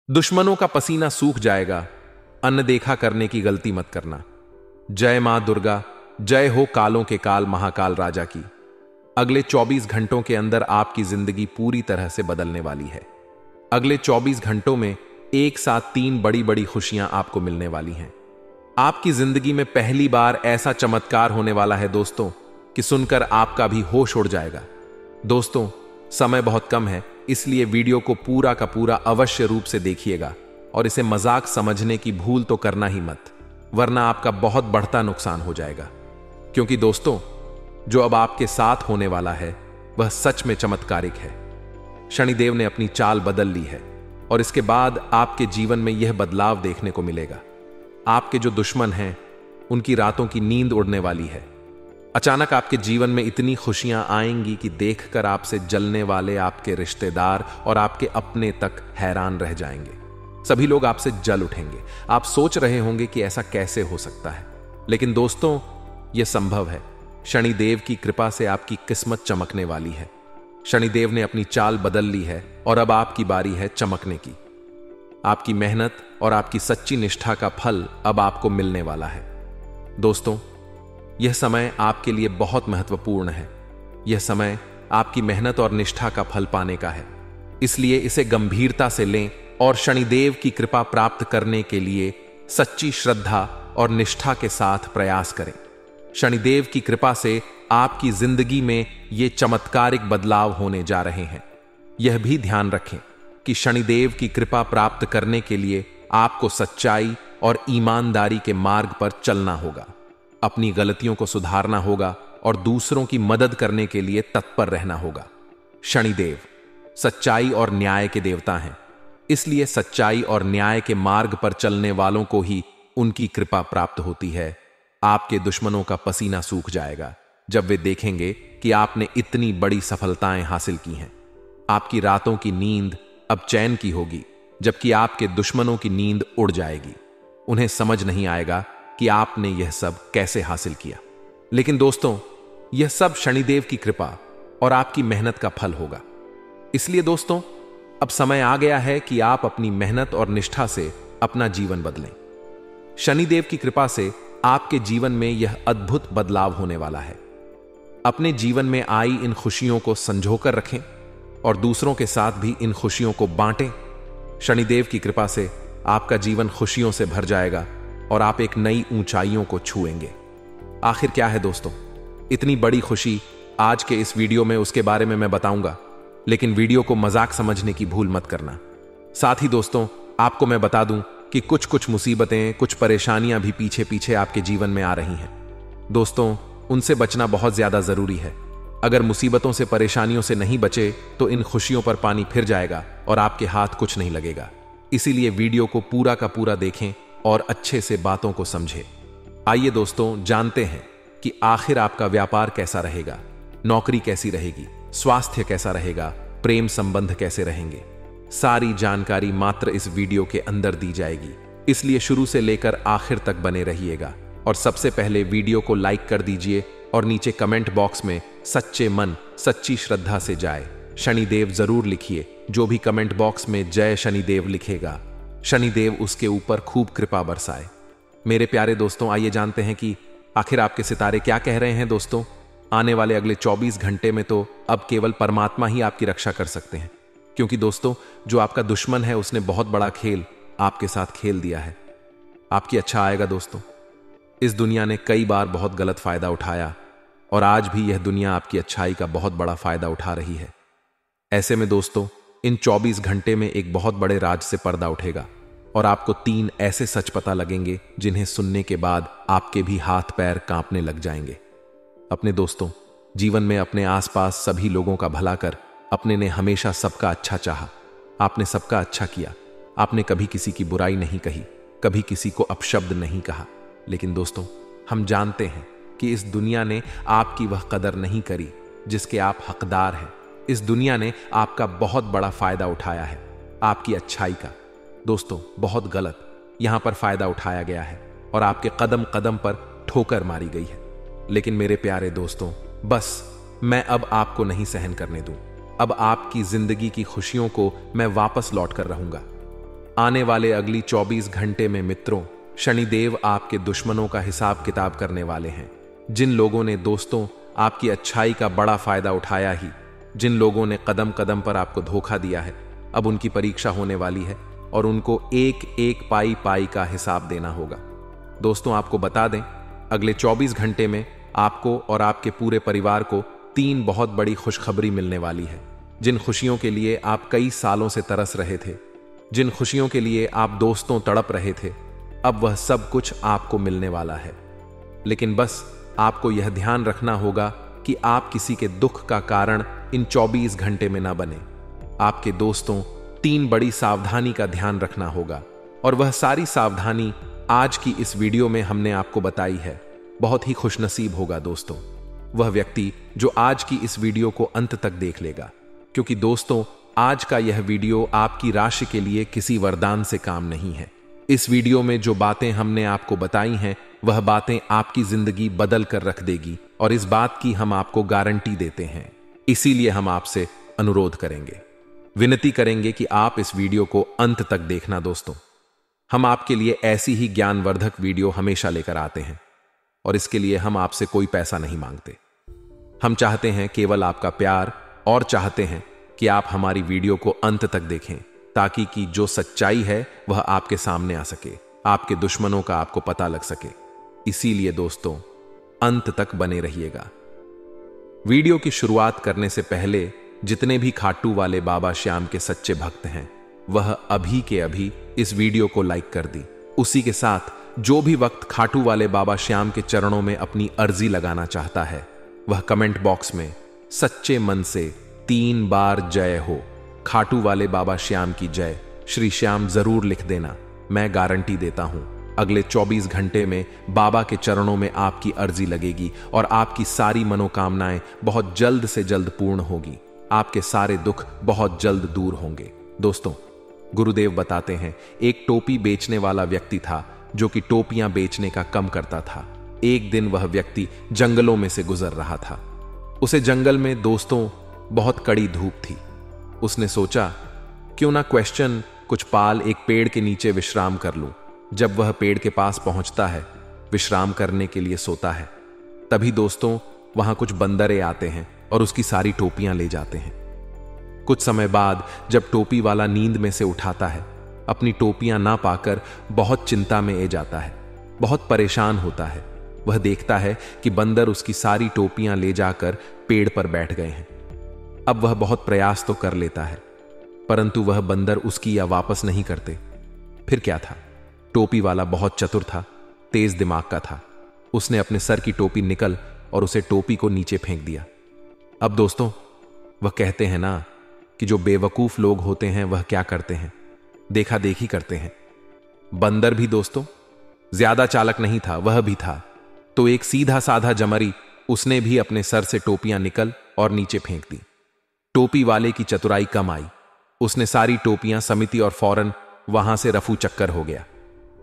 दुश्मनों का पसीना सूख जाएगा, अनदेखा करने की गलती मत करना। जय मां दुर्गा, जय हो कालों के काल महाकाल राजा की। अगले 24 घंटों के अंदर आपकी जिंदगी पूरी तरह से बदलने वाली है। अगले 24 घंटों में एक साथ 3 बड़ी बड़ी खुशियां आपको मिलने वाली हैं। आपकी जिंदगी में पहली बार ऐसा चमत्कार होने वाला है दोस्तों कि सुनकर आपका भी होश उड़ जाएगा। दोस्तों, समय बहुत कम है, इसलिए वीडियो को पूरा का पूरा अवश्य रूप से देखिएगा और इसे मजाक समझने की भूल तो करना ही मत, वरना आपका बहुत बढ़ता नुकसान हो जाएगा। क्योंकि दोस्तों, जो अब आपके साथ होने वाला है वह सच में चमत्कारिक है। शनिदेव ने अपनी चाल बदल ली है और इसके बाद आपके जीवन में यह बदलाव देखने को मिलेगा। आपके जो दुश्मन हैं उनकी रातों की नींद उड़ने वाली है। अचानक आपके जीवन में इतनी खुशियां आएंगी कि देखकर आपसे जलने वाले आपके रिश्तेदार और आपके अपने तक हैरान रह जाएंगे। सभी लोग आपसे जल उठेंगे। आप सोच रहे होंगे कि ऐसा कैसे हो सकता है, लेकिन दोस्तों, यह संभव है। शनिदेव की कृपा से आपकी किस्मत चमकने वाली है। शनिदेव ने अपनी चाल बदल ली है और अब आपकी बारी है चमकने की। आपकी मेहनत और आपकी सच्ची निष्ठा का फल अब आपको मिलने वाला है। दोस्तों, यह समय आपके लिए बहुत महत्वपूर्ण है। यह समय आपकी मेहनत और निष्ठा का फल पाने का है, इसलिए इसे गंभीरता से लें और शनिदेव की कृपा प्राप्त करने के लिए सच्ची श्रद्धा और निष्ठा के साथ प्रयास करें। शनिदेव की कृपा से आपकी जिंदगी में ये चमत्कारिक बदलाव होने जा रहे हैं। यह भी ध्यान रखें कि शनिदेव की कृपा प्राप्त करने के लिए आपको सच्चाई और ईमानदारी के मार्ग पर चलना होगा। अपनी गलतियों को सुधारना होगा और दूसरों की मदद करने के लिए तत्पर रहना होगा। शनिदेव सच्चाई और न्याय के देवता हैं, इसलिए सच्चाई और न्याय के मार्ग पर चलने वालों को ही उनकी कृपा प्राप्त होती है। आपके दुश्मनों का पसीना सूख जाएगा जब वे देखेंगे कि आपने इतनी बड़ी सफलताएं हासिल की हैं। आपकी रातों की नींद अब चैन की होगी, जबकि आपके दुश्मनों की नींद उड़ जाएगी। उन्हें समझ नहीं आएगा कि आपने यह सब कैसे हासिल किया। लेकिन दोस्तों, यह सब शनिदेव की कृपा और आपकी मेहनत का फल होगा। इसलिए दोस्तों, अब समय आ गया है कि आप अपनी मेहनत और निष्ठा से अपना जीवन बदलें। शनिदेव की कृपा से आपके जीवन में यह अद्भुत बदलाव होने वाला है। अपने जीवन में आई इन खुशियों को संजोकर रखें और दूसरों के साथ भी इन खुशियों को बांटें। शनिदेव की कृपा से आपका जीवन खुशियों से भर जाएगा और आप एक नई ऊंचाइयों को छुएंगे। आखिर क्या है दोस्तों, इतनी बड़ी खुशी आज के इस वीडियो में, उसके बारे में मैं बताऊंगा, लेकिन वीडियो को मजाक समझने की भूल मत करना। साथ ही दोस्तों, आपको मैं बता दूं कि कुछ मुसीबतें, कुछ परेशानियां भी पीछे पीछे आपके जीवन में आ रही हैं। दोस्तों, उनसे बचना बहुत ज्यादा जरूरी है। अगर मुसीबतों से, परेशानियों से नहीं बचे तो इन खुशियों पर पानी फिर जाएगा और आपके हाथ कुछ नहीं लगेगा। इसीलिए वीडियो को पूरा का पूरा देखें और अच्छे से बातों को समझें। आइए दोस्तों, जानते हैं कि आखिर आपका व्यापार कैसा रहेगा, नौकरी कैसी रहेगी, स्वास्थ्य कैसा रहेगा, प्रेम संबंध कैसे रहेंगे। सारी जानकारी मात्र इस वीडियो के अंदर दी जाएगी, इसलिए शुरू से लेकर आखिर तक बने रहिएगा। और सबसे पहले वीडियो को लाइक कर दीजिए और नीचे कमेंट बॉक्स में सच्चे मन, सच्ची श्रद्धा से जाए शनिदेव जरूर लिखिए। जो भी कमेंट बॉक्स में जय शनिदेव लिखेगा, शनिदेव उसके ऊपर खूब कृपा बरसाए। मेरे प्यारे दोस्तों, आइए जानते हैं कि आखिर आपके सितारे क्या कह रहे हैं। दोस्तों, आने वाले अगले 24 घंटे में तो अब केवल परमात्मा ही आपकी रक्षा कर सकते हैं, क्योंकि दोस्तों, जो आपका दुश्मन है उसने बहुत बड़ा खेल आपके साथ खेल दिया है। आपकी अच्छा आएगा दोस्तों। इस दुनिया ने कई बार बहुत गलत फायदा उठाया और आज भी यह दुनिया आपकी अच्छाई का बहुत बड़ा फायदा उठा रही है। ऐसे में दोस्तों, इन 24 घंटे में एक बहुत बड़े राज से पर्दा उठेगा और आपको 3 ऐसे सच पता लगेंगे जिन्हें सुनने के बाद आपके भी हाथ पैर कांपने लग जाएंगे। अपने दोस्तों, जीवन में अपने आसपास सभी लोगों का भला कर। अपने ने हमेशा सबका अच्छा चाहा, आपने सबका अच्छा किया। आपने कभी किसी की बुराई नहीं कही, कभी किसी को अपशब्द नहीं कहा। लेकिन दोस्तों, हम जानते हैं कि इस दुनिया ने आपकी वह कदर नहीं करी जिसके आप हकदार हैं। इस दुनिया ने आपका बहुत बड़ा फायदा उठाया है, आपकी अच्छाई का। दोस्तों, बहुत गलत यहां पर फायदा उठाया गया है और आपके कदम कदम पर ठोकर मारी गई है। लेकिन मेरे प्यारे दोस्तों, बस मैं अब आपको नहीं सहन करने दूं। अब आपकी जिंदगी की खुशियों को मैं वापस लौट कर रहूंगा। आने वाले अगली 24 घंटे में मित्रों, शनिदेव आपके दुश्मनों का हिसाब किताब करने वाले हैं। जिन लोगों ने दोस्तों आपकी अच्छाई का बड़ा फायदा उठाया ही, जिन लोगों ने कदम कदम पर आपको धोखा दिया है, अब उनकी परीक्षा होने वाली है और उनको एक एक पाई पाई का हिसाब देना होगा। दोस्तों, आपको बता दें, अगले 24 घंटे में आपको और आपके पूरे परिवार को 3 बहुत बड़ी खुशखबरी मिलने वाली है। जिन खुशियों के लिए आप कई सालों से तरस रहे थे, जिन खुशियों के लिए आप दोस्तों तड़प रहे थे, अब वह सब कुछ आपको मिलने वाला है। लेकिन बस आपको यह ध्यान रखना होगा कि आप किसी के दुख का कारण इन 24 घंटे में ना बने। आपके दोस्तों 3 बड़ी सावधानी का ध्यान रखना होगा और वह सारी सावधानी आज की इस वीडियो में हमने आपको बताई है। बहुत ही खुशनसीब होगा दोस्तों वह व्यक्ति जो आज की इस वीडियो को अंत तक देख लेगा, क्योंकि दोस्तों आज का यह वीडियो आपकी राशि के लिए किसी वरदान से काम नहीं है। इस वीडियो में जो बातें हमने आपको बताई हैं वह बातें आपकी जिंदगी बदल कर रख देगी और इस बात की हम आपको गारंटी देते हैं। इसीलिए हम आपसे अनुरोध करेंगे, विनती करेंगे कि आप इस वीडियो को अंत तक देखना। दोस्तों, हम आपके लिए ऐसी ही ज्ञानवर्धक वीडियो हमेशा लेकर आते हैं और इसके लिए हम आपसे कोई पैसा नहीं मांगते। हम चाहते हैं केवल आपका प्यार और चाहते हैं कि आप हमारी वीडियो को अंत तक देखें ताकि कि जो सच्चाई है वह आपके सामने आ सके, आपके दुश्मनों का आपको पता लग सके। इसीलिए दोस्तों अंत तक बने रहिएगा। वीडियो की शुरुआत करने से पहले जितने भी खाटू वाले बाबा श्याम के सच्चे भक्त हैं वह अभी के अभी इस वीडियो को लाइक कर दी। उसी के साथ जो भी वक्त खाटू वाले बाबा श्याम के चरणों में अपनी अर्जी लगाना चाहता है वह कमेंट बॉक्स में सच्चे मन से 3 बार जय हो, खाटू वाले बाबा श्याम की जय, श्री श्याम जरूर लिख देना। मैं गारंटी देता हूं अगले 24 घंटे में बाबा के चरणों में आपकी अर्जी लगेगी और आपकी सारी मनोकामनाएं बहुत जल्द से जल्द पूर्ण होगी। आपके सारे दुख बहुत जल्द दूर होंगे। दोस्तों, गुरुदेव बताते हैं एक टोपी बेचने वाला व्यक्ति था जो कि टोपियां बेचने का कम करता था। एक दिन वह व्यक्ति जंगलों में से गुजर रहा था। उसे जंगल में दोस्तों बहुत कड़ी धूप थी। उसने सोचा क्यों ना क्वेश्चन कुछ पाल एक पेड़ के नीचे विश्राम कर लूं। जब वह पेड़ के पास पहुंचता है, विश्राम करने के लिए सोता है, तभी दोस्तों वहां कुछ बंदरे आते हैं और उसकी सारी टोपियां ले जाते हैं। कुछ समय बाद जब टोपी वाला नींद में से उठाता है, अपनी टोपियां ना पाकर बहुत चिंता में ए जाता है, बहुत परेशान होता है। वह देखता है कि बंदर उसकी सारी टोपियां ले जाकर पेड़ पर बैठ गए हैं। अब वह बहुत प्रयास तो कर लेता है, परंतु वह बंदर उसकी या वापस नहीं करते। फिर क्या था, टोपी वाला बहुत चतुर था, तेज दिमाग का था। उसने अपने सर की टोपी निकल और उसे टोपी को नीचे फेंक दिया। अब दोस्तों वह कहते हैं ना कि जो बेवकूफ लोग होते हैं वह क्या करते हैं, देखा देखी करते हैं। बंदर भी दोस्तों ज्यादा चालक नहीं था, वह भी था तो एक सीधा साधा जमरी, उसने भी अपने सर से टोपियां निकल और नीचे फेंक दी। टोपी वाले की चतुराई कम आई, उसने सारी टोपियां समिति और फौरन वहां से रफू चक्कर हो गया।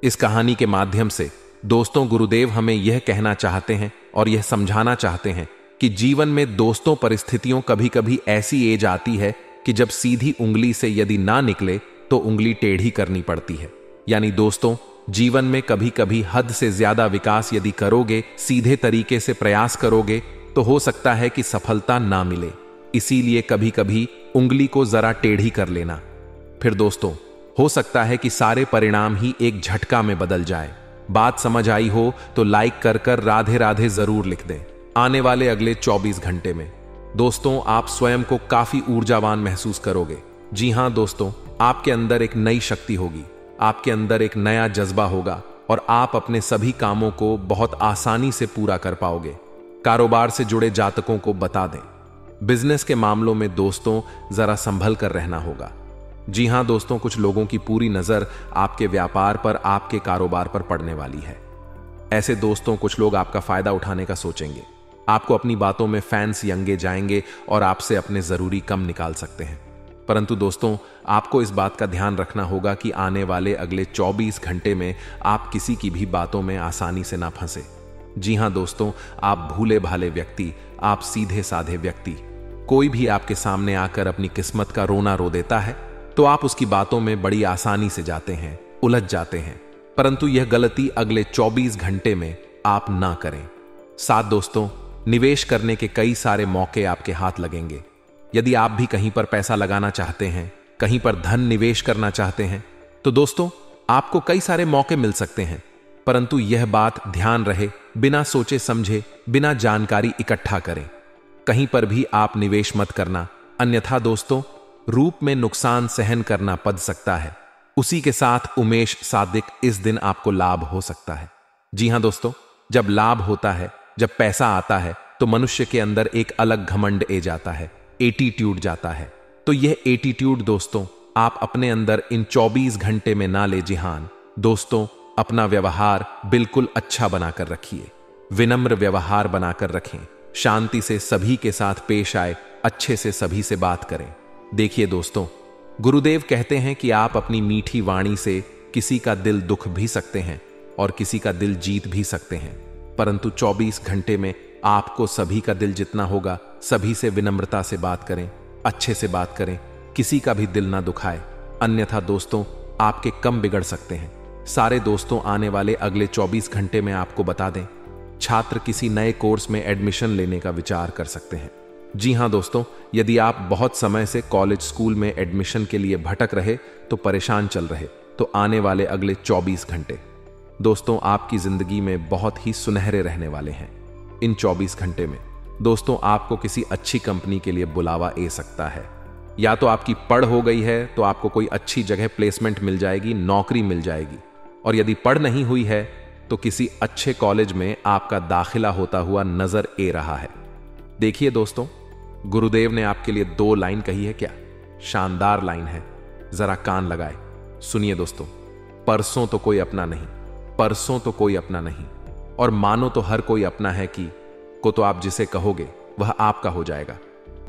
इस कहानी के माध्यम से दोस्तों गुरुदेव हमें यह कहना चाहते हैं और यह समझाना चाहते हैं कि जीवन में दोस्तों परिस्थितियों कभी कभी ऐसी एज आती है कि जब सीधी उंगली से यदि ना निकले तो उंगली टेढ़ी करनी पड़ती है। यानी दोस्तों जीवन में कभी कभी हद से ज्यादा विकास यदि करोगे, सीधे तरीके से प्रयास करोगे तो हो सकता है कि सफलता ना मिले। इसीलिए कभी कभी उंगली को जरा टेढ़ी कर लेना। फिर दोस्तों हो सकता है कि सारे परिणाम ही एक झटका में बदल जाए। बात समझ आई हो तो लाइक कर राधे राधे जरूर लिख दें। आने वाले अगले 24 घंटे में दोस्तों आप स्वयं को काफी ऊर्जावान महसूस करोगे। जी हां दोस्तों, आपके अंदर एक नई शक्ति होगी, आपके अंदर एक नया जज्बा होगा और आप अपने सभी कामों को बहुत आसानी से पूरा कर पाओगे। कारोबार से जुड़े जातकों को बता दें, बिजनेस के मामलों में दोस्तों जरा संभल कर रहना होगा। जी हां दोस्तों, कुछ लोगों की पूरी नजर आपके व्यापार पर, आपके कारोबार पर पड़ने वाली है। ऐसे दोस्तों कुछ लोग आपका फायदा उठाने का सोचेंगे, आपको अपनी बातों में फैंस यंगे जाएंगे और आपसे अपने जरूरी कम निकाल सकते हैं। परंतु दोस्तों आपको इस बात का ध्यान रखना होगा कि आने वाले अगले 24 घंटे में आप किसी की भी बातों में आसानी से ना फंसे। जी हां दोस्तों, आप भूले भाले व्यक्ति, आप सीधे साधे व्यक्ति, कोई भी आपके सामने आकर अपनी किस्मत का रोना रो देता है तो आप उसकी बातों में बड़ी आसानी से जाते हैं, उलझ जाते हैं। परंतु यह गलती अगले 24 घंटे में आप ना करें। साथ दोस्तों, निवेश करने के कई सारे मौके आपके हाथ लगेंगे। यदि आप भी कहीं पर पैसा लगाना चाहते हैं, कहीं पर धन निवेश करना चाहते हैं, तो दोस्तों आपको कई सारे मौके मिल सकते हैं। परंतु यह बात ध्यान रहे, बिना सोचे समझे, बिना जानकारी इकट्ठा करें। कहीं पर भी आप निवेश मत करना, अन्यथा दोस्तों रूप में नुकसान सहन करना पड़ सकता है। उसी के साथ उमेश सादिक, इस दिन आपको लाभ हो सकता है। जी हां दोस्तों, जब लाभ होता है, जब पैसा आता है, तो मनुष्य के अंदर एक अलग घमंड ए जाता है, एटीट्यूड जाता है। तो यह एटीट्यूड दोस्तों आप अपने अंदर इन 24 घंटे में ना ले जिहान। दोस्तों अपना व्यवहार बिल्कुल अच्छा बनाकर रखिए, विनम्र व्यवहार बनाकर रखें, शांति से सभी के साथ पेश आए, अच्छे से सभी से बात करें। देखिए दोस्तों, गुरुदेव कहते हैं कि आप अपनी मीठी वाणी से किसी का दिल दुख भी सकते हैं और किसी का दिल जीत भी सकते हैं। परंतु 24 घंटे में आपको सभी का दिल जितना होगा, सभी से विनम्रता से बात करें, अच्छे से बात करें, किसी का भी दिल ना दुखाए। अन्यथा दोस्तों आपके कम बिगड़ सकते हैं। सारे दोस्तों आने वाले अगले 24 घंटे में आपको बता दें, छात्र किसी नए कोर्स में एडमिशन लेने का विचार कर सकते हैं। जी हां दोस्तों, यदि आप बहुत समय से कॉलेज स्कूल में एडमिशन के लिए भटक रहे, तो परेशान चल रहे, तो आने वाले अगले 24 घंटे दोस्तों आपकी जिंदगी में बहुत ही सुनहरे रहने वाले हैं। इन 24 घंटे में दोस्तों आपको किसी अच्छी कंपनी के लिए बुलावा ए सकता है। या तो आपकी पढ़ हो गई है तो आपको कोई अच्छी जगह प्लेसमेंट मिल जाएगी, नौकरी मिल जाएगी। और यदि पढ़ नहीं हुई है तो किसी अच्छे कॉलेज में आपका दाखिला होता हुआ नजर ए रहा है। देखिए दोस्तों, गुरुदेव ने आपके लिए 2 लाइन कही है। क्या शानदार लाइन है, जरा कान लगाए, सुनिए दोस्तों। परसों तो कोई अपना नहीं, परसों तो कोई अपना नहीं, और मानो तो हर कोई अपना है कि को तो आप जिसे कहोगे वह आपका हो जाएगा।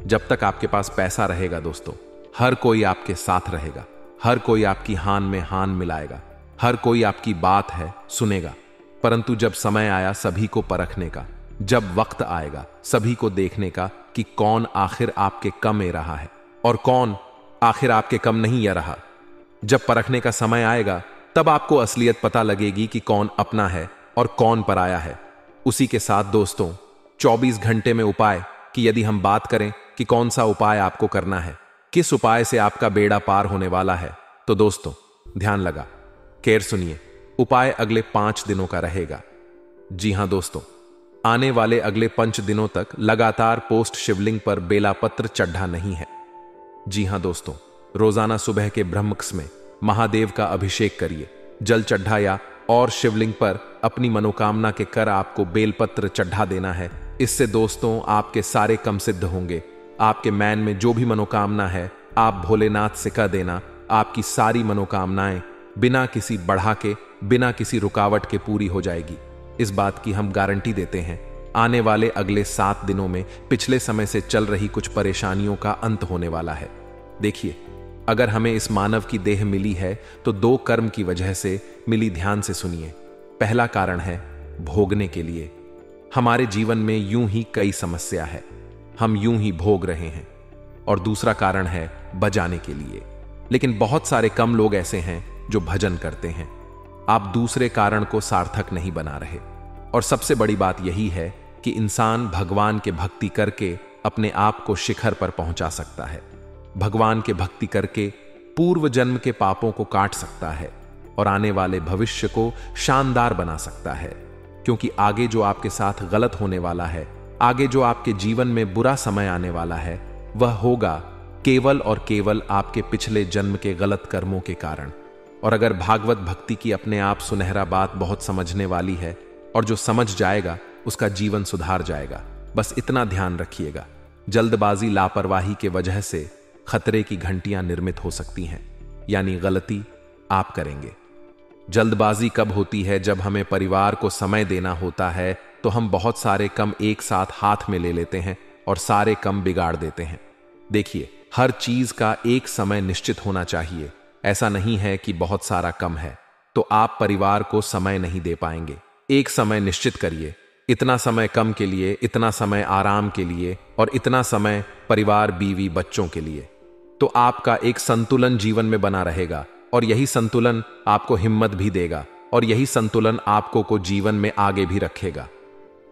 जब तक आपके पास पैसा रहेगा दोस्तों, हर कोई आपके साथ रहेगा, हर कोई आपकी हान में हान मिलाएगा, हर कोई आपकी बात है सुनेगा। परंतु जब समय आया सभी को परखने का, जब वक्त आएगा सभी को देखने का कि कौन आखिर आपके कम ए रहा है और कौन आखिर आपके कम नहीं आ रहा, जब परखने का समय आएगा तब आपको असलियत पता लगेगी कि कौन अपना है और कौन पराया है। उसी के साथ दोस्तों 24 घंटे में उपाय कि यदि हम बात करें कि कौन सा उपाय आपको करना है, किस उपाय से आपका बेड़ा पार होने वाला है, तो दोस्तों ध्यान लगा केयर सुनिए। उपाय अगले 5 दिनों का रहेगा। जी हां दोस्तों, आने वाले अगले 5 दिनों तक लगातार पोस्ट शिवलिंग पर बेलापत्र चढ़ा नहीं है। जी हां दोस्तों, रोजाना सुबह के ब्रह्मक्स में महादेव का अभिषेक करिए, जल चढ़ाया और शिवलिंग पर अपनी मनोकामना के कर आपको बेलपत्र चढ़ा देना है। इससे दोस्तों आपके सारे कम सिद्ध होंगे। आपके मैन में जो भी मनोकामना है आप भोलेनाथ से कह देना, आपकी सारी मनोकामनाएं बिना किसी बढ़ा के, बिना किसी रुकावट के पूरी हो जाएगी। इस बात की हम गारंटी देते हैं। आने वाले अगले 7 दिनों में पिछले समय से चल रही कुछ परेशानियों का अंत होने वाला है। देखिए, अगर हमें इस मानव की देह मिली है तो 2 कर्म की वजह से मिली। ध्यान से सुनिए। पहला कारण है भोगने के लिए। हमारे जीवन में यूं ही कई समस्या है, हम यूं ही भोग रहे हैं। और दूसरा कारण है बजाने के लिए। लेकिन बहुत सारे कम लोग ऐसे हैं जो भजन करते हैं। आप दूसरे कारण को सार्थक नहीं बना रहे। और सबसे बड़ी बात यही है कि इंसान भगवान के भक्ति करके अपने आप को शिखर पर पहुंचा सकता है। भगवान के भक्ति करके पूर्व जन्म के पापों को काट सकता है और आने वाले भविष्य को शानदार बना सकता है। क्योंकि आगे जो आपके साथ गलत होने वाला है, आगे जो आपके जीवन में बुरा समय आने वाला है, वह होगा केवल और केवल आपके पिछले जन्म के गलत कर्मों के कारण। और अगर भागवत भक्ति की अपने आप सुनहरा बात बहुत समझने वाली है और जो समझ जाएगा उसका जीवन सुधार जाएगा। बस इतना ध्यान रखिएगा, जल्दबाजी लापरवाही के वजह से खतरे की घंटियां निर्मित हो सकती हैं, यानी गलती आप करेंगे। जल्दबाजी कब होती है? जब हमें परिवार को समय देना होता है तो हम बहुत सारे कम एक साथ हाथ में ले लेते हैं और सारे कम बिगाड़ देते हैं। देखिए, हर चीज का एक समय निश्चित होना चाहिए। ऐसा नहीं है कि बहुत सारा कम है तो आप परिवार को समय नहीं दे पाएंगे। एक समय निश्चित करिए, इतना समय कम के लिए, इतना समय आराम के लिए और इतना समय परिवार, बीवी, बच्चों के लिए। तो आपका एक संतुलन जीवन में बना रहेगा, और यही संतुलन आपको हिम्मत भी देगा, और यही संतुलन आपको को जीवन में आगे भी रखेगा।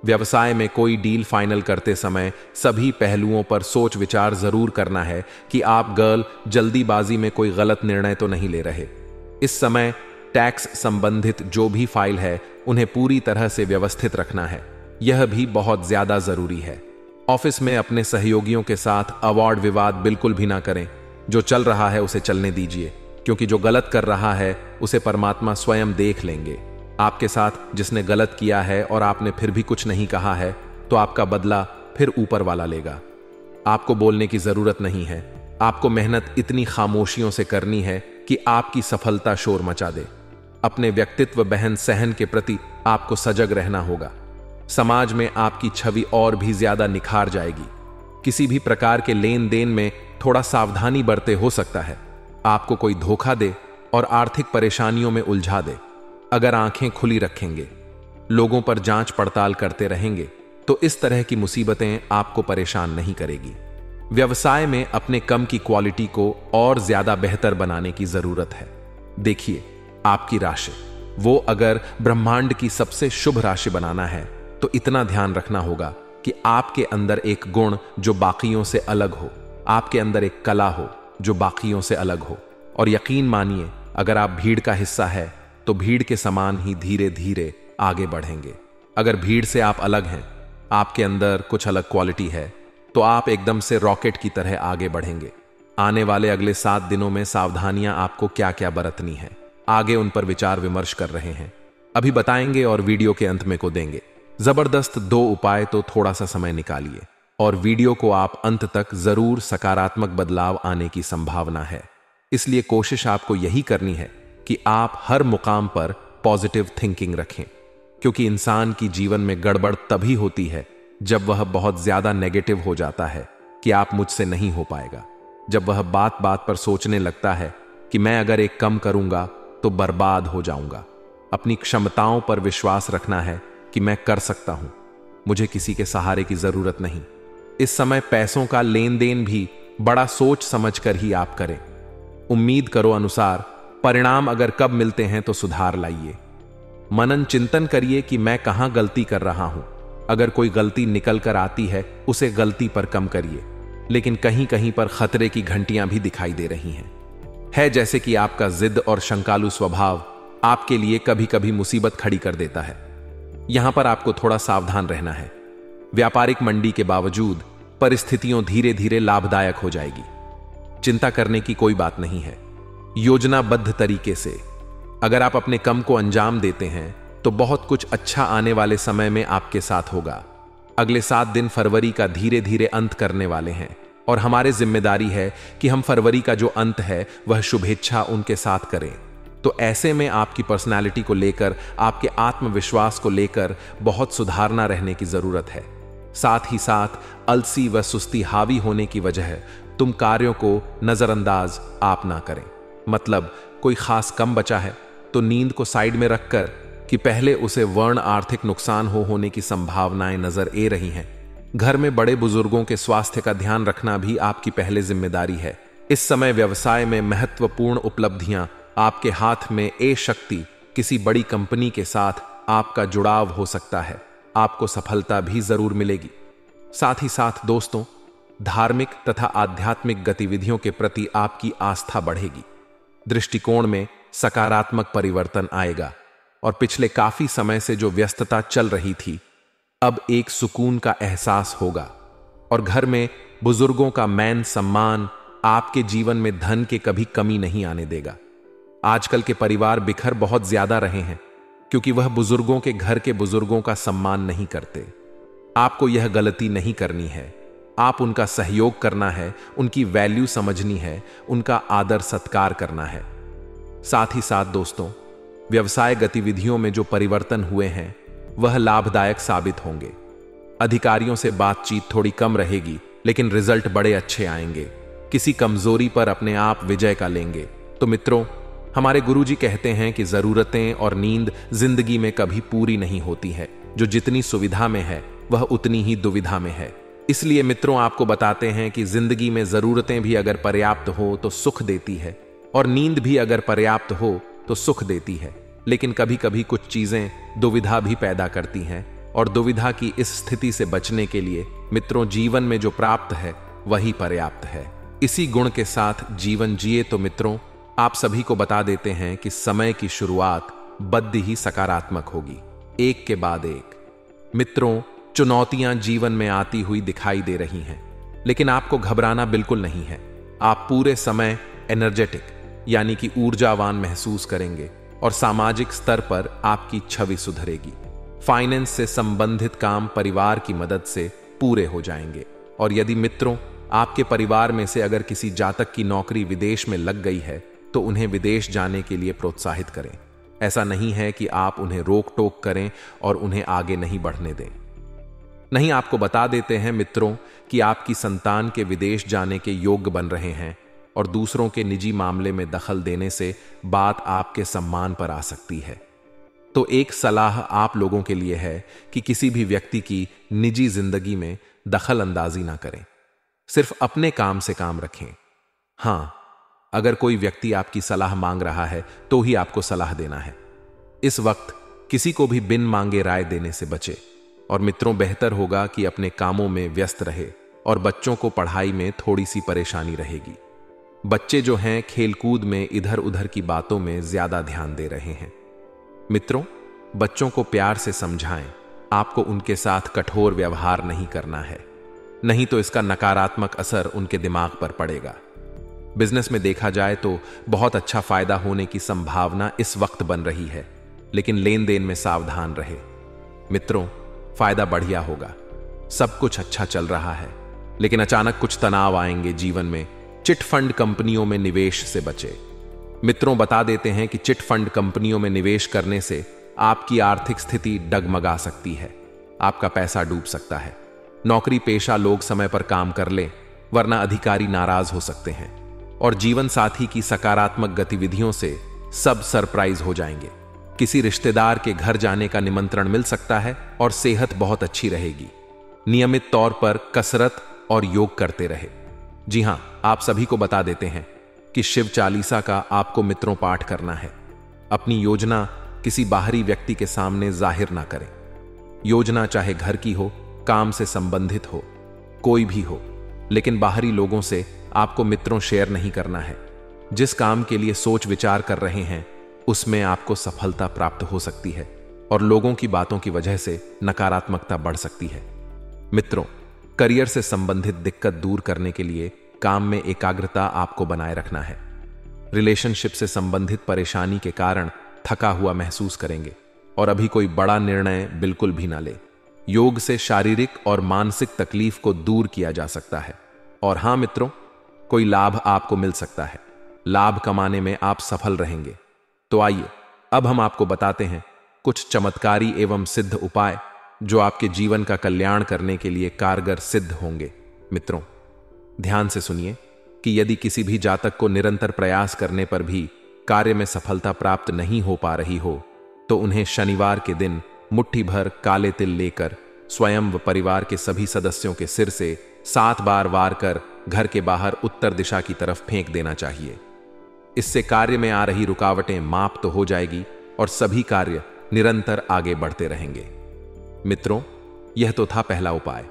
व्यवसाय में कोई डील फाइनल करते समय सभी पहलुओं पर सोच विचार जरूर करना है कि आप जल्दीबाजी में कोई गलत निर्णय तो नहीं ले रहे। इस समय टैक्स संबंधित जो भी फाइल है उन्हें पूरी तरह से व्यवस्थित रखना है, यह भी बहुत ज्यादा जरूरी है। ऑफिस में अपने सहयोगियों के साथ अवार्ड विवाद बिल्कुल भी ना करें। जो चल रहा है उसे चलने दीजिए, क्योंकि जो गलत कर रहा है उसे परमात्मा स्वयं देख लेंगे। आपके साथ जिसने गलत किया है और आपने फिर भी कुछ नहीं कहा है, तो आपका बदला फिर ऊपर वाला लेगा। आपको बोलने की जरूरत नहीं है। आपको मेहनत इतनी खामोशियों से करनी है कि आपकी सफलता शोर मचा दे। अपने व्यक्तित्व बहन सहन के प्रति आपको सजग रहना होगा। समाज में आपकी छवि और भी ज्यादा निखार जाएगी। किसी भी प्रकार के लेन देन में थोड़ा सावधानी बरते, हो सकता है आपको कोई धोखा दे और आर्थिक परेशानियों में उलझा दे। अगर आंखें खुली रखेंगे, लोगों पर जांच पड़ताल करते रहेंगे, तो इस तरह की मुसीबतें आपको परेशान नहीं करेगी। व्यवसाय में अपने कम की क्वालिटी को और ज्यादा बेहतर बनाने की जरूरत है। देखिए, आपकी राशि, वो अगर ब्रह्मांड की सबसे शुभ राशि बनाना है तो इतना ध्यान रखना होगा कि आपके अंदर एक गुण जो बाकियों से अलग हो, आपके अंदर एक कला हो जो बाकियों से अलग हो। और यकीन मानिए, अगर आप भीड़ का हिस्सा है तो भीड़ के समान ही धीरे धीरे आगे बढ़ेंगे। अगर भीड़ से आप अलग हैं, आपके अंदर कुछ अलग क्वालिटी है, तो आप एकदम से रॉकेट की तरह आगे बढ़ेंगे। आने वाले अगले 7 दिनों में सावधानियां आपको क्या क्या बरतनी है, आगे उन पर विचार विमर्श कर रहे हैं, अभी बताएंगे और वीडियो के अंत में को देंगे। जबरदस्त 2 उपाय, तो थोड़ा सा समय निकालिए और वीडियो को आप अंत तक जरूर सकारात्मक बदलाव आने की संभावना है। इसलिए कोशिश आपको यही करनी है कि आप हर मुकाम पर पॉजिटिव थिंकिंग रखें, क्योंकि इंसान की जीवन में गड़बड़ तभी होती है जब वह बहुत ज्यादा नेगेटिव हो जाता है कि आप मुझसे नहीं हो पाएगा। जब वह बात बात पर सोचने लगता है कि मैं अगर एक कम करूंगा तो बर्बाद हो जाऊंगा। अपनी क्षमताओं पर विश्वास रखना है कि मैं कर सकता हूं, मुझे किसी के सहारे की जरूरत नहीं। इस समय पैसों का लेन देन भी बड़ा सोच समझ कर ही आप करें। उम्मीद करो अनुसार परिणाम अगर कब मिलते हैं तो सुधार लाइए। मनन चिंतन करिए कि मैं कहां गलती कर रहा हूं। अगर कोई गलती निकल कर आती है, उसे गलती पर कम करिए, लेकिन कहीं कहीं पर खतरे की घंटियां भी दिखाई दे रही हैं। जैसे कि आपका जिद और शंकालु स्वभाव आपके लिए कभी कभी मुसीबत खड़ी कर देता है। यहां पर आपको थोड़ा सावधान रहना है। व्यापारिक मंडी के बावजूद परिस्थितियों धीरे धीरे लाभदायक हो जाएगी। चिंता करने की कोई बात नहीं है। योजनाबद्ध तरीके से अगर आप अपने काम को अंजाम देते हैं तो बहुत कुछ अच्छा आने वाले समय में आपके साथ होगा। अगले 7 दिन फरवरी का धीरे धीरे अंत करने वाले हैं, और हमारी जिम्मेदारी है कि हम फरवरी का जो अंत है वह शुभेच्छा उनके साथ करें। तो ऐसे में आपकी पर्सनालिटी को लेकर, आपके आत्मविश्वास को लेकर बहुत सुधारना रहने की जरूरत है। साथ ही साथ अलसी व सुस्ती हावी होने की वजह तुम कार्यों को नजरअंदाज आप ना करें। मतलब कोई खास कम बचा है तो नींद को साइड में रखकर कि पहले उसे वर्ण आर्थिक नुकसान होने की संभावनाएं नजर आ रही हैं। घर में बड़े बुजुर्गों के स्वास्थ्य का ध्यान रखना भी आपकी पहले जिम्मेदारी है। इस समय व्यवसाय में महत्वपूर्ण उपलब्धियां आपके हाथ में शक्ति किसी बड़ी कंपनी के साथ आपका जुड़ाव हो सकता है। आपको सफलता भी जरूर मिलेगी। साथ ही साथ दोस्तों, धार्मिक तथा आध्यात्मिक गतिविधियों के प्रति आपकी आस्था बढ़ेगी। दृष्टिकोण में सकारात्मक परिवर्तन आएगा और पिछले काफी समय से जो व्यस्तता चल रही थी, अब एक सुकून का एहसास होगा। और घर में बुजुर्गों का मान सम्मान आपके जीवन में धन के कभी कमी नहीं आने देगा। आजकल के परिवार बिखर बहुत ज्यादा रहे हैं क्योंकि वह बुजुर्गों के घर के बुजुर्गों का सम्मान नहीं करते। आपको यह गलती नहीं करनी है। आप उनका सहयोग करना है, उनकी वैल्यू समझनी है, उनका आदर सत्कार करना है। साथ ही साथ दोस्तों, व्यवसाय गतिविधियों में जो परिवर्तन हुए हैं वह लाभदायक साबित होंगे। अधिकारियों से बातचीत थोड़ी कम रहेगी, लेकिन रिजल्ट बड़े अच्छे आएंगे। किसी कमजोरी पर अपने आप विजय का लेंगे। तो मित्रों, हमारे गुरुजी कहते हैं कि जरूरतें और नींद जिंदगी में कभी पूरी नहीं होती है। जो जितनी सुविधा में है वह उतनी ही दुविधा में है। इसलिए मित्रों, आपको बताते हैं कि जिंदगी में जरूरतें भी अगर पर्याप्त हो तो सुख देती है, और नींद भी अगर पर्याप्त हो तो सुख देती है। लेकिन कभी कभी कुछ चीजें दुविधा भी पैदा करती हैं, और दुविधा की इस स्थिति से बचने के लिए मित्रों, जीवन में जो प्राप्त है वही पर्याप्त है। इसी गुण के साथ जीवन जिए तो मित्रों, आप सभी को बता देते हैं कि समय की शुरुआत बद्ध ही सकारात्मक होगी, एक के बाद एक। मित्रों, चुनौतियां जीवन में आती हुई दिखाई दे रही हैं, लेकिन आपको घबराना बिल्कुल नहीं है। आप पूरे समय एनर्जेटिक यानी कि ऊर्जावान महसूस करेंगे, और सामाजिक स्तर पर आपकी छवि सुधरेगी। फाइनेंस से संबंधित काम परिवार की मदद से पूरे हो जाएंगे। और यदि मित्रों, आपके परिवार में से अगर किसी जातक की नौकरी विदेश में लग गई है तो उन्हें विदेश जाने के लिए प्रोत्साहित करें। ऐसा नहीं है कि आप उन्हें रोक टोक करें और उन्हें आगे नहीं बढ़ने दें। नहीं, आपको बता देते हैं मित्रों कि आपकी संतान के विदेश जाने के योग्य बन रहे हैं, और दूसरों के निजी मामले में दखल देने से बात आपके सम्मान पर आ सकती है। तो एक सलाह आप लोगों के लिए है कि किसी भी व्यक्ति की निजी जिंदगी में दखल अंदाजी ना करें, सिर्फ अपने काम से काम रखें। हां, अगर कोई व्यक्ति आपकी सलाह मांग रहा है तो ही आपको सलाह देना है। इस वक्त किसी को भी बिन मांगे राय देने से बचे। और मित्रों, बेहतर होगा कि अपने कामों में व्यस्त रहे, और बच्चों को पढ़ाई में थोड़ी सी परेशानी रहेगी। बच्चे जो हैं खेलकूद में इधर उधर की बातों में ज्यादा ध्यान दे रहे हैं। मित्रों, बच्चों को प्यार से समझाएं, आपको उनके साथ कठोर व्यवहार नहीं करना है, नहीं तो इसका नकारात्मक असर उनके दिमाग पर पड़ेगा। बिजनेस में देखा जाए तो बहुत अच्छा फायदा होने की संभावना इस वक्त बन रही है, लेकिन लेन देन में सावधान रहे। मित्रों, फायदा बढ़िया होगा, सब कुछ अच्छा चल रहा है, लेकिन अचानक कुछ तनाव आएंगे जीवन में। चिट फंड कंपनियों में निवेश से बचे। मित्रों, बता देते हैं कि चिट फंड कंपनियों में निवेश करने से आपकी आर्थिक स्थिति डगमगा सकती है, आपका पैसा डूब सकता है। नौकरी पेशा लोग समय पर काम कर लें, वरना अधिकारी नाराज हो सकते हैं, और जीवन साथी की सकारात्मक गतिविधियों से सब सरप्राइज हो जाएंगे। किसी रिश्तेदार के घर जाने का निमंत्रण मिल सकता है, और सेहत बहुत अच्छी रहेगी। नियमित तौर पर कसरत और योग करते रहे। जी हां, आप सभी को बता देते हैं कि शिव चालीसा का आपको मित्रों पाठ करना है। अपनी योजना किसी बाहरी व्यक्ति के सामने जाहिर ना करें। योजना चाहे घर की हो, काम से संबंधित हो, कोई भी हो, लेकिन बाहरी लोगों से आपको मित्रों शेयर नहीं करना है। जिस काम के लिए सोच विचार कर रहे हैं उसमें आपको सफलता प्राप्त हो सकती है, और लोगों की बातों की वजह से नकारात्मकता बढ़ सकती है। मित्रों, करियर से संबंधित दिक्कत दूर करने के लिए काम में एकाग्रता आपको बनाए रखना है। रिलेशनशिप से संबंधित परेशानी के कारण थका हुआ महसूस करेंगे, और अभी कोई बड़ा निर्णय बिल्कुल भी ना ले। योग से शारीरिक और मानसिक तकलीफ को दूर किया जा सकता है। और हां मित्रों, कोई लाभ आपको मिल सकता है, लाभ कमाने में आप सफल रहेंगे। तो आइए अब हम आपको बताते हैं कुछ चमत्कारी एवं सिद्ध उपाय जो आपके जीवन का कल्याण करने के लिए कारगर सिद्ध होंगे। मित्रों, ध्यान से सुनिए कि यदि किसी भी जातक को निरंतर प्रयास करने पर भी कार्य में सफलता प्राप्त नहीं हो पा रही हो, तो उन्हें शनिवार के दिन मुट्ठी भर काले तिल लेकर स्वयं व परिवार के सभी सदस्यों के सिर से 7 बार वार कर घर के बाहर उत्तर दिशा की तरफ फेंक देना चाहिए। इससे कार्य में आ रही रुकावटें माप तो हो जाएगी, और सभी कार्य निरंतर आगे बढ़ते रहेंगे। मित्रों, यह तो था पहला उपाय।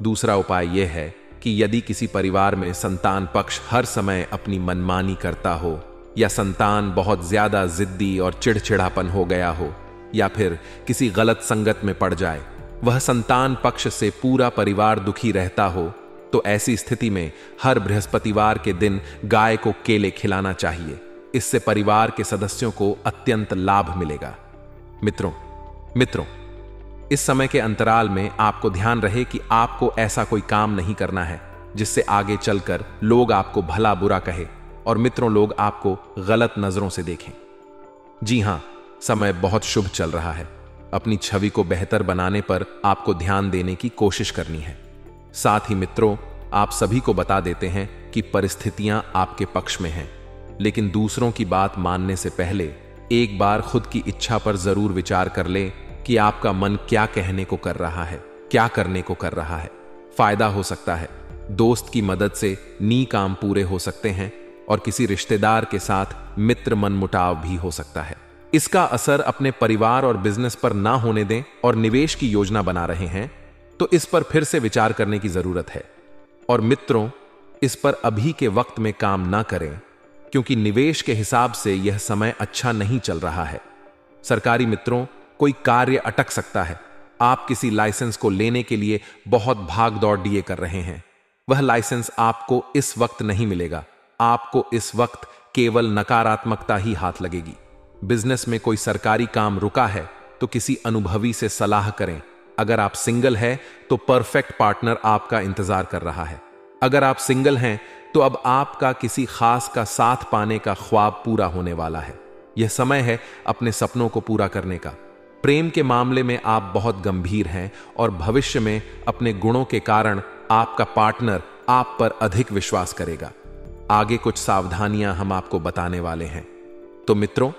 दूसरा उपाय यह है कि यदि किसी परिवार में संतान पक्ष हर समय अपनी मनमानी करता हो, या संतान बहुत ज्यादा जिद्दी और चिड़चिड़ापन हो गया हो, या फिर किसी गलत संगत में पड़ जाए, वह संतान पक्ष से पूरा परिवार दुखी रहता हो, तो ऐसी स्थिति में हर बृहस्पतिवार के दिन गाय को केले खिलाना चाहिए। इससे परिवार के सदस्यों को अत्यंत लाभ मिलेगा। मित्रों, इस समय के अंतराल में आपको ध्यान रहे कि आपको ऐसा कोई काम नहीं करना है जिससे आगे चलकर लोग आपको भला बुरा कहे, और मित्रों, लोग आपको गलत नजरों से देखें। जी हां, समय बहुत शुभ चल रहा है। अपनी छवि को बेहतर बनाने पर आपको ध्यान देने की कोशिश करनी है। साथ ही मित्रों, आप सभी को बता देते हैं कि परिस्थितियां आपके पक्ष में हैं, लेकिन दूसरों की बात मानने से पहले एक बार खुद की इच्छा पर जरूर विचार कर लें कि आपका मन क्या कहने को कर रहा है, क्या करने को कर रहा है। फायदा हो सकता है, दोस्त की मदद से नी काम पूरे हो सकते हैं और किसी रिश्तेदार के साथ मित्र मनमुटाव भी हो सकता है। इसका असर अपने परिवार और बिजनेस पर ना होने दें और निवेश की योजना बना रहे हैं तो इस पर फिर से विचार करने की जरूरत है। और मित्रों, इस पर अभी के वक्त में काम ना करें क्योंकि निवेश के हिसाब से यह समय अच्छा नहीं चल रहा है। सरकारी मित्रों, कोई कार्य अटक सकता है। आप किसी लाइसेंस को लेने के लिए बहुत भाग दौड़ डीए कर रहे हैं, वह लाइसेंस आपको इस वक्त नहीं मिलेगा। आपको इस वक्त केवल नकारात्मकता ही हाथ लगेगी। बिजनेस में कोई सरकारी काम रुका है तो किसी अनुभवी से सलाह करें। अगर आप सिंगल हैं तो परफेक्ट पार्टनर आपका इंतजार कर रहा है। अगर आप सिंगल हैं तो अब आपका किसी खास का साथ पाने का ख्वाब पूरा होने वाला है। यह समय है अपने सपनों को पूरा करने का। प्रेम के मामले में आप बहुत गंभीर हैं और भविष्य में अपने गुणों के कारण आपका पार्टनर आप पर अधिक विश्वास करेगा। आगे कुछ सावधानियां हम आपको बताने वाले हैं। तो मित्रों,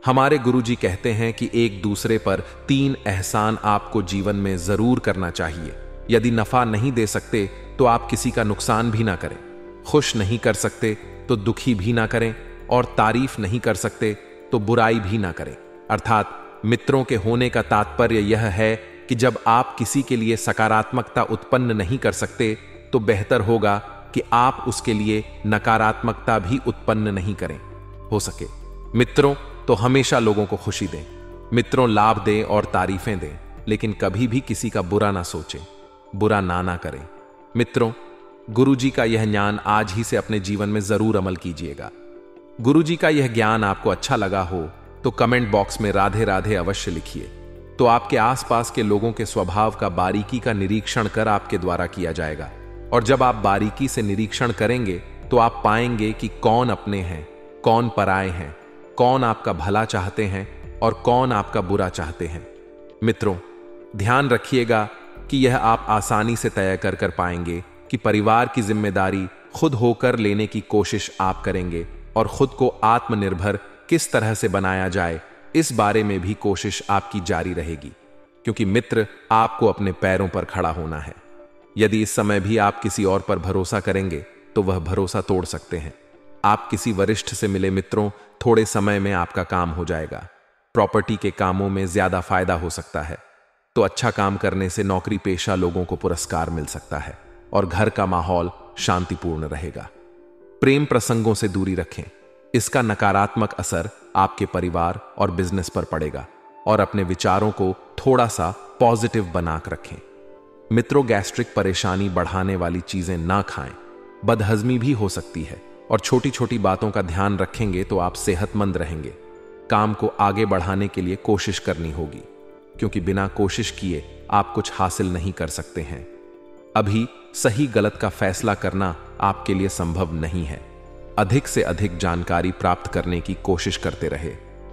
हमारे गुरुजी कहते हैं कि एक दूसरे पर 3 एहसान आपको जीवन में जरूर करना चाहिए। यदि नफा नहीं दे सकते तो आप किसी का नुकसान भी ना करें, खुश नहीं कर सकते तो दुखी भी ना करें, और तारीफ नहीं कर सकते तो बुराई भी ना करें। अर्थात मित्रों के होने का तात्पर्य यह है कि जब आप किसी के लिए सकारात्मकता उत्पन्न नहीं कर सकते तो बेहतर होगा कि आप उसके लिए नकारात्मकता भी उत्पन्न नहीं करें। हो सके मित्रों तो हमेशा लोगों को खुशी दें। मित्रों, लाभ दें और तारीफें दें, लेकिन कभी भी किसी का बुरा ना सोचें, बुरा ना करें। मित्रों, गुरुजी का यह ज्ञान आज ही से अपने जीवन में जरूर अमल कीजिएगा। गुरुजी का यह ज्ञान आपको अच्छा लगा हो तो कमेंट बॉक्स में राधे राधे अवश्य लिखिए। तो आपके आसपास के लोगों के स्वभाव का बारीकी का निरीक्षण कर आपके द्वारा किया जाएगा, और जब आप बारीकी से निरीक्षण करेंगे तो आप पाएंगे कि कौन अपने हैं, कौन पराए हैं, कौन आपका भला चाहते हैं और कौन आपका बुरा चाहते हैं। मित्रों, ध्यान रखिएगा कि यह आप आसानी से तय कर पाएंगे कि परिवार की जिम्मेदारी खुद होकर लेने की कोशिश आप करेंगे, और खुद को आत्मनिर्भर किस तरह से बनाया जाए इस बारे में भी कोशिश आपकी जारी रहेगी, क्योंकि मित्र, आपको अपने पैरों पर खड़ा होना है। यदि इस समय भी आप किसी और पर भरोसा करेंगे तो वह भरोसा तोड़ सकते हैं। आप किसी वरिष्ठ से मिले मित्रों, थोड़े समय में आपका काम हो जाएगा। प्रॉपर्टी के कामों में ज्यादा फायदा हो सकता है, तो अच्छा काम करने से नौकरी पेशा लोगों को पुरस्कार मिल सकता है और घर का माहौल शांतिपूर्ण रहेगा। प्रेम प्रसंगों से दूरी रखें, इसका नकारात्मक असर आपके परिवार और बिजनेस पर पड़ेगा, और अपने विचारों को थोड़ा सा पॉजिटिव बनाकर रखें। मित्रों, गैस्ट्रिक परेशानी बढ़ाने वाली चीजें ना खाएं, बदहजमी भी हो सकती है, और छोटी छोटी बातों का ध्यान रखेंगे तो आप सेहतमंद रहेंगे। काम को आगे बढ़ाने के लिए कोशिश करनी होगी, क्योंकि बिना कोशिश किए आप कुछ हासिल नहीं कर सकते हैं। अभी सही गलत का फैसला करना आपके लिए संभव नहीं है। अधिक से अधिक जानकारी प्राप्त करने की कोशिश करते रहे।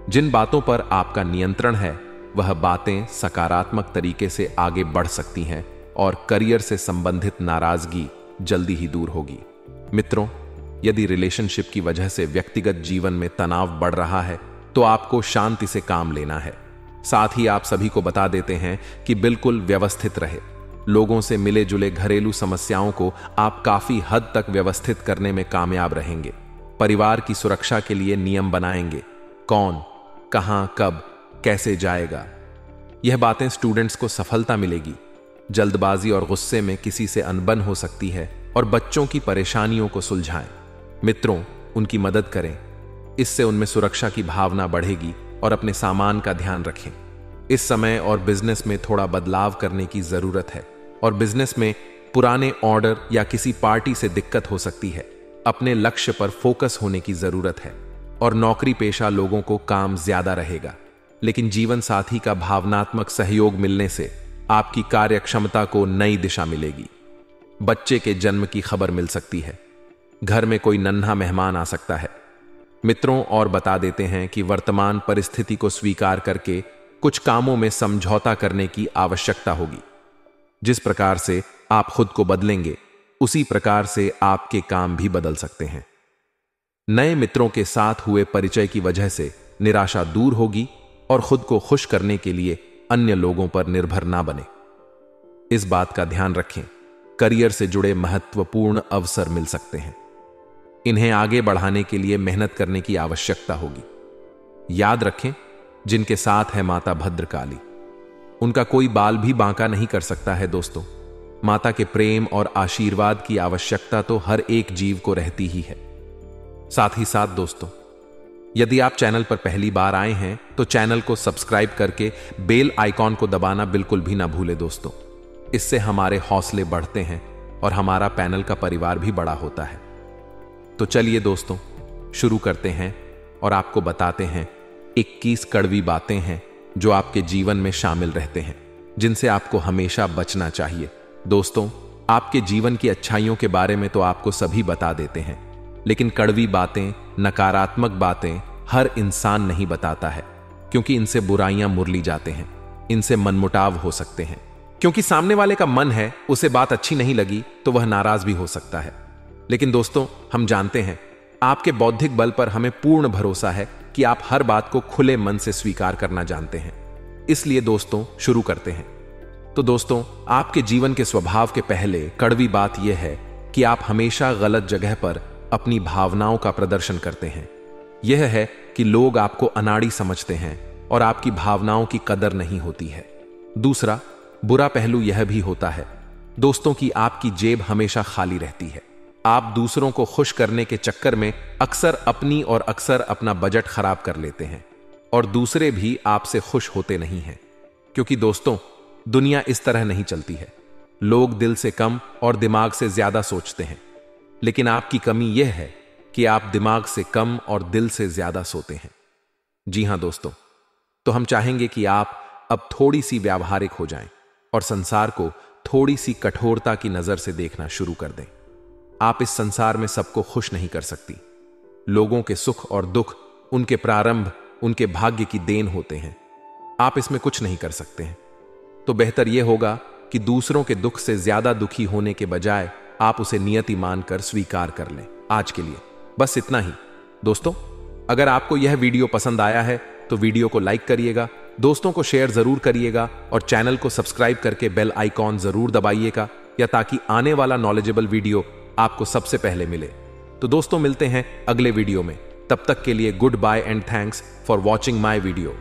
जिन बातों पर आपका नियंत्रण है वह बातें सकारात्मक तरीके से आगे बढ़ सकती हैं, और करियर से संबंधित नाराजगी जल्दी ही दूर होगी। मित्रों, यदि रिलेशनशिप की वजह से व्यक्तिगत जीवन में तनाव बढ़ रहा है तो आपको शांति से काम लेना है। साथ ही आप सभी को बता देते हैं कि बिल्कुल व्यवस्थित रहे। लोगों से मिले जुले घरेलू समस्याओं को आप काफी हद तक व्यवस्थित करने में कामयाब रहेंगे। परिवार की सुरक्षा के लिए नियम बनाएंगे, कौन कहां कब कैसे जाएगा। यह बातें स्टूडेंट्स को सफलता मिलेगी। जल्दबाजी और गुस्से में किसी से अनबन हो सकती है, और बच्चों की परेशानियों को सुलझाएं। मित्रों, उनकी मदद करें, इससे उनमें सुरक्षा की भावना बढ़ेगी, और अपने सामान का ध्यान रखें। इस समय और बिजनेस में थोड़ा बदलाव करने की जरूरत है, और बिजनेस में पुराने ऑर्डर या किसी पार्टी से दिक्कत हो सकती है। अपने लक्ष्य पर फोकस होने की जरूरत है, और नौकरी पेशा लोगों को काम ज्यादा रहेगा, लेकिन जीवन साथी का भावनात्मक सहयोग मिलने से आपकी कार्यक्षमता को नई दिशा मिलेगी। बच्चे के जन्म की खबर मिल सकती है। घर में कोई नन्हा मेहमान आ सकता है। मित्रों, और बता देते हैं कि वर्तमान परिस्थिति को स्वीकार करके कुछ कामों में समझौता करने की आवश्यकता होगी। जिस प्रकार से आप खुद को बदलेंगे उसी प्रकार से आपके काम भी बदल सकते हैं। नए मित्रों के साथ हुए परिचय की वजह से निराशा दूर होगी, और खुद को खुश करने के लिए अन्य लोगों पर निर्भर ना बने। इस बात का ध्यान रखें, करियर से जुड़े महत्वपूर्ण अवसर मिल सकते हैं। इन्हें आगे बढ़ाने के लिए मेहनत करने की आवश्यकता होगी। याद रखें, जिनके साथ है माता भद्रकाली, उनका कोई बाल भी बांका नहीं कर सकता है दोस्तों। माता के प्रेम और आशीर्वाद की आवश्यकता तो हर एक जीव को रहती ही है। साथ ही साथ दोस्तों, यदि आप चैनल पर पहली बार आए हैं तो चैनल को सब्सक्राइब करके बेल आइकॉन को दबाना बिल्कुल भी ना भूले दोस्तों। इससे हमारे हौसले बढ़ते हैं और हमारा पैनल का परिवार भी बड़ा होता है। तो चलिए दोस्तों, शुरू करते हैं और आपको बताते हैं 21 कड़वी बातें हैं जो आपके जीवन में शामिल रहते हैं, जिनसे आपको हमेशा बचना चाहिए। दोस्तों, आपके जीवन की अच्छाइयों के बारे में तो आपको सभी बता देते हैं, लेकिन कड़वी बातें, नकारात्मक बातें हर इंसान नहीं बताता है, क्योंकि इनसे बुराइयां मुरली जाते हैं, इनसे मनमुटाव हो सकते हैं। क्योंकि सामने वाले का मन है, उसे बात अच्छी नहीं लगी तो वह नाराज भी हो सकता है। लेकिन दोस्तों, हम जानते हैं आपके बौद्धिक बल पर हमें पूर्ण भरोसा है कि आप हर बात को खुले मन से स्वीकार करना जानते हैं। इसलिए दोस्तों, शुरू करते हैं। तो दोस्तों, आपके जीवन के स्वभाव के पहले कड़वी बात यह है कि आप हमेशा गलत जगह पर अपनी भावनाओं का प्रदर्शन करते हैं। यह है कि लोग आपको अनाड़ी समझते हैं और आपकी भावनाओं की कदर नहीं होती है। दूसरा बुरा पहलू यह भी होता है दोस्तों कि आपकी जेब हमेशा खाली रहती है। आप दूसरों को खुश करने के चक्कर में अक्सर अपनी और अक्सर अपना बजट खराब कर लेते हैं और दूसरे भी आपसे खुश होते नहीं हैं। क्योंकि दोस्तों, दुनिया इस तरह नहीं चलती है। लोग दिल से कम और दिमाग से ज्यादा सोचते हैं, लेकिन आपकी कमी यह है कि आप दिमाग से कम और दिल से ज्यादा सोते हैं। जी हां दोस्तों, तो हम चाहेंगे कि आप अब थोड़ी सी व्यावहारिक हो जाएं और संसार को थोड़ी सी कठोरता की नजर से देखना शुरू कर दें। आप इस संसार में सबको खुश नहीं कर सकती। लोगों के सुख और दुख उनके प्रारंभ, उनके भाग्य की देन होते हैं। आप इसमें कुछ नहीं कर सकते हैं। तो बेहतर यह होगा कि दूसरों के दुख से ज्यादा दुखी होने के बजाय आप उसे नियति मानकर स्वीकार कर लें। आज के लिए बस इतना ही दोस्तों। अगर आपको यह वीडियो पसंद आया है तो वीडियो को लाइक करिएगा, दोस्तों को शेयर जरूर करिएगा और चैनल को सब्सक्राइब करके बेल आइकॉन जरूर दबाइएगा, या ताकि आने वाला नॉलेजेबल वीडियो आपको सबसे पहले मिले। तो दोस्तों, मिलते हैं अगले वीडियो में। तब तक के लिए goodbye and thanks for watching my video.